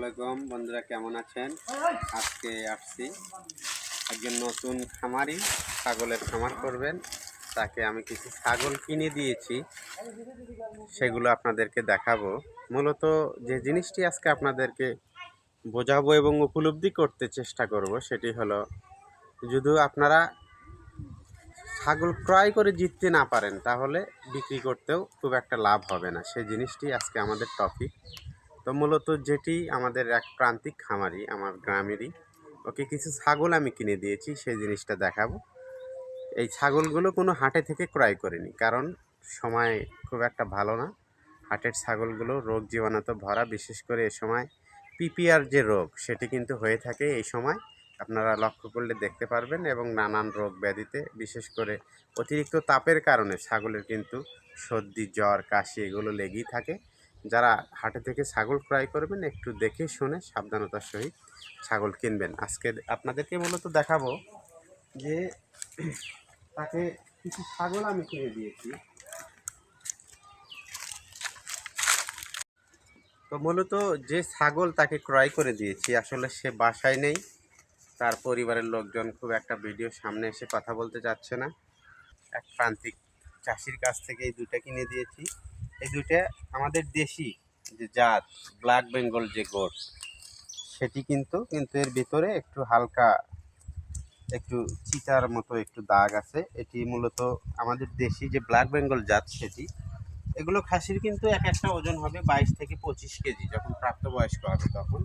আসসালামু আলাইকুম বন্ধুরা, কেমন আছেন? আজকে আসছি একজন নতুন খামারি ছাগলের খামার করবেন, তাকে আমি কিছু ছাগল কিনে দিয়েছি, সেগুলো আপনাদেরকে দেখাবো। মূলত যে জিনিসটি আজকে আপনাদেরকে বোঝাবো এবং উপলব্ধি করতে চেষ্টা করব সেটি হলো, যদি আপনারা ছাগল ক্রয় করে জিততে না পারেন তাহলে বিক্রি করতেও খুব একটা লাভ হবে না। সেই জিনিসটি আজকে আমাদের টপিক। তো মূলত যেটি আমাদের এক প্রান্তিক খামারি আমার গ্রামেরই, ওকে কিছু ছাগল আমি কিনে দিয়েছি, সেই জিনিসটা দেখাবো। এই ছাগলগুলো কোনো হাটে থেকে ক্রয় করিনি, কারণ সময় খুব একটা ভালো না। হাটের ছাগলগুলো রোগ জীবাণুতে ভরা, বিশেষ করে এ সময় পিপিআর যে রোগ সেটি কিন্তু হয়ে থাকে এই সময়। আপনারা লক্ষ্য করলে দেখতে পারবেন, এবং নানান রোগ ব্যাধিতে, বিশেষ করে অতিরিক্ত তাপের কারণে ছাগলের কিন্তু সর্দি, জ্বর, কাশি এগুলো লেগেই থাকে। যারা হাটে থেকে ছাগল ক্রয় করবেন একটু দেখে শুনে সাবধানতার সহিত ছাগল কিনবেন। আজকে আপনাদেরকে মূলত দেখাবো যে তাকে কিছু ছাগল আমি কিনে দিয়েছি। তো মূলত যে ছাগল তাকে ক্রয় করে দিয়েছি, আসলে সে বাসায় নেই, তার পরিবারের লোকজন খুব একটা ভিডিওর সামনে এসে কথা বলতে চাচ্ছে না। এক প্রান্তিক চাষির কাছ থেকে এই দুটো কিনে দিয়েছি। এই দুটো আমাদের দেশি যে জাত ব্ল্যাক বেঙ্গল যে গোট, সেটি কিন্তু এর ভিতরে একটু হালকা একটু চিতার মতো একটু দাগ আছে। এটি মূলত আমাদের দেশি যে ব্ল্যাক বেঙ্গল জাত সেটি। এগুলো খাসির কিন্তু এক একটা ওজন হবে 22 থেকে 25 কেজি যখন প্রাপ্তবয়স্ক হবে তখন।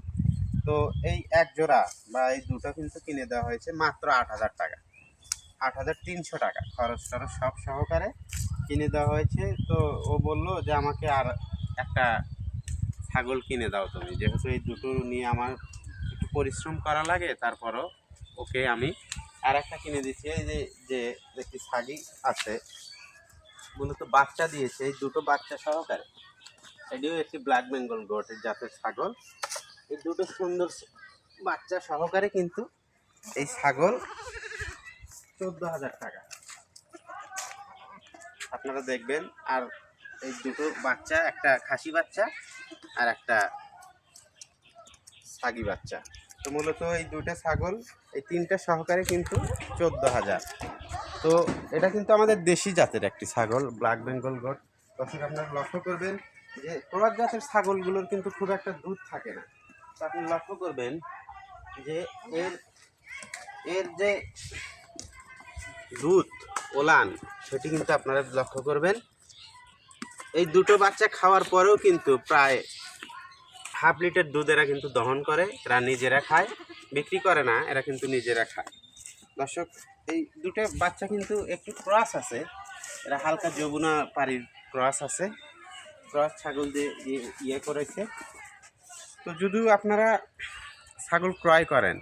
তো এই এক জোড়া বা এই দুটো কিন্তু কিনে দেওয়া হয়েছে মাত্র 8,000 টাকা, 8,300 টাকা খরচ টরচ সব সহকারে কিনে দেওয়া হয়েছে। তো ও বললো যে আমাকে আর একটা ছাগল কিনে দাও তুমি, যেহেতু এই দুটো নিয়ে আমার একটু পরিশ্রম করা লাগে, তারপরও ওকে আমি আর একটা কিনে দিচ্ছি। এই যে একটি ছাগি আছে, মূলত বাচ্চা দিয়েছে এই দুটো বাচ্চা সহকারে। এটিও একটি ব্ল্যাক বেঙ্গল গোটের জাতের ছাগল। এই দুটো সুন্দর বাচ্চা সহকারে কিন্তু এই ছাগল 14,000 টাকা আপনারা দেখবেন। আর এই দুটো বাচ্চা, একটা খাসি বাচ্চা আর একটা ছাগি বাচ্চা। তো মূলত এই দুটো ছাগল, এই তিনটা সহকারে কিন্তু 14,000। তো এটা কিন্তু আমাদের দেশি জাতের একটি ছাগল, ব্ল্যাক বেঙ্গল গোট। দর্শক আপনারা লক্ষ্য করবেন যে ক্রস জাতের ছাগলগুলোর কিন্তু খুব একটা দুধ থাকে না। তো আপনি লক্ষ্য করবেন যে এর যে দুধ ওলান সেটি কিন্তু আপনারা লক্ষ্য করবেন। এই দুটো বাচ্চা খাওয়ার পরেও কিন্তু প্রায় হাফ লিটার দুধ এরা কিন্তু দহন করে, এরা নিজেরা খায়, বিক্রি করে না, এরা কিন্তু নিজেরা খায়। দর্শক, এই দুটো বাচ্চা কিন্তু একটু ক্রস আছে, এরা হালকা যমুনা পাড়ির ক্রস আছে, ক্রস ছাগল দিয়ে ইয়ে করেছে। তো যদি আপনারা ছাগল ক্রয় করেন,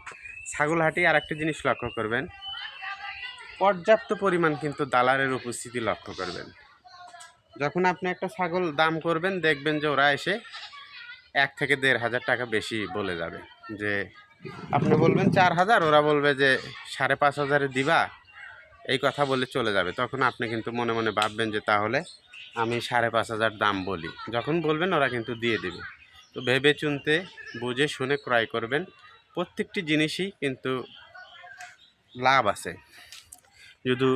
ছাগল হাটি আর একটা জিনিস লক্ষ্য করবেন, পর্যাপ্ত পরিমাণ কিন্তু দালালের উপস্থিতি লক্ষ্য করবেন। যখন আপনি একটা ছাগল দাম করবেন, দেখবেন যে ওরা এসে 1 থেকে 1,500 টাকা বেশি বলে যাবে। যে আপনি বলবেন 4,000, ওরা বলবে যে 5,500 দিবা, এই কথা বলে চলে যাবে। তখন আপনি কিন্তু মনে মনে ভাববেন যে তাহলে আমি 5,500 দাম বলি। যখন বলবেন ওরা কিন্তু দিয়ে দেবে। তো ভেবে চিন্তে বুঝে শুনে ক্রয় করবেন। প্রত্যেকটি জিনিসই কিন্তু লাভ আছে, যদি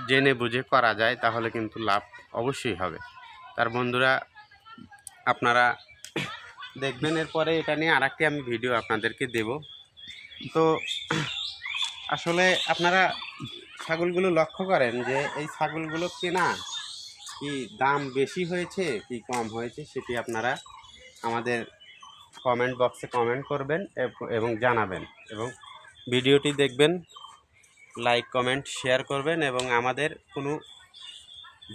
জেনে বুঝে করা যায় তাহলে কিন্তু লাভ অবশ্যই হবে। তার বন্ধুরা, আপনারা দেখবেন এরপরে এটা নিয়ে আরেকটি আমি ভিডিও আপনাদেরকে দেব। তো আসলে আপনারা ছাগলগুলো লক্ষ্য করেন যে এই ছাগলগুলো কেনা কি দাম বেশি হয়েছে কি কম হয়েছে, সেটি আপনারা আমাদের কমেন্ট বক্সে কমেন্ট করবেন এবং জানাবেন, এবং ভিডিওটি দেখবেন, লাইক কমেন্ট শেয়ার করবেন, এবং আমাদের কোনো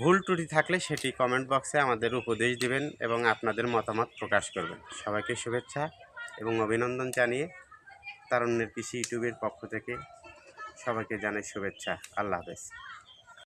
ভুল ত্রুটি থাকলে সেটি কমেন্ট বক্সে আমাদের উপদেশ দিবেন এবং আপনাদের মতামত প্রকাশ করবেন। সবাইকে শুভেচ্ছা এবং অভিনন্দন জানিয়ে তারুণ্যের কৃষি ইউটিউবের পক্ষ থেকে সবাইকে জানাই শুভেচ্ছা। আল্লাহ হাফেজ।